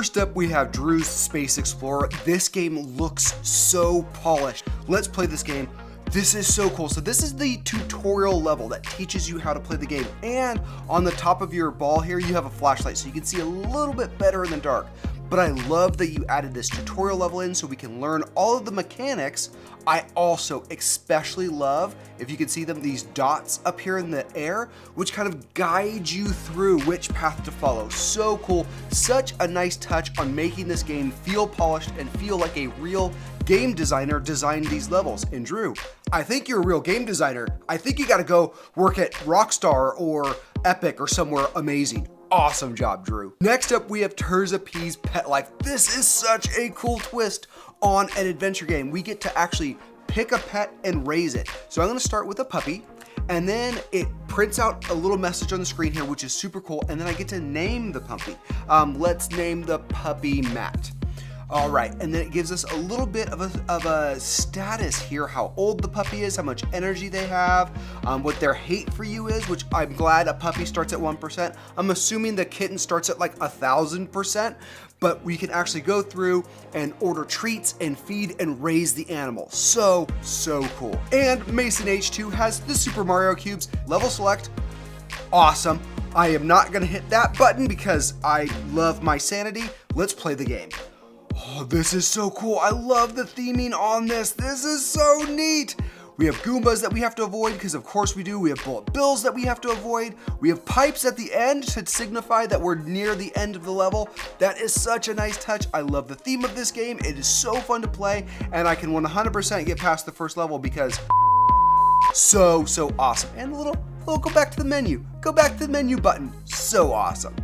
First up, we have Drew's Space Explorer. This game looks so polished. Let's play this game. This is so cool. So this is the tutorial level that teaches you how to play the game. And on the top of your ball here, you have a flashlight so you can see a little bit better in the dark. But I love that you added this tutorial level in so we can learn all of the mechanics. I also especially love, if you can see them, these dots up here in the air, which kind of guide you through which path to follow. So cool. Such a nice touch on making this game feel polished and feel like a real game designer designed these levels. And Drew, I think you're a real game designer. I think you gotta go work at Rockstar or Epic or somewhere amazing. Awesome job, Drew. Next up, we have Terza P's Pet Life. This is such a cool twist on an adventure game. We get to actually pick a pet and raise it. So I'm gonna start with a puppy, and then it prints out a little message on the screen here, which is super cool, and then I get to name the puppy. Let's name the puppy Matt. All right, and then it gives us a little bit of a status here, how old the puppy is, how much energy they have, what their hate for you is, which I'm glad a puppy starts at 1%. I'm assuming the kitten starts at like 1,000%, but we can actually go through and order treats and feed and raise the animal. So cool. And Mason H2 has the Super Mario cubes. Level select, awesome. I am not gonna hit that button because I love my sanity. Let's play the game. Oh, this is so cool. I love the theming on this. This is so neat. We have Goombas that we have to avoid, because of course we do. We have bullet bills that we have to avoid. We have pipes at the end to signify that we're near the end of the level. That is such a nice touch. I love the theme of this game. It is so fun to play, and I can 100% get past the first level because so awesome. And a little go back to the menu. Go back to the menu button. So awesome.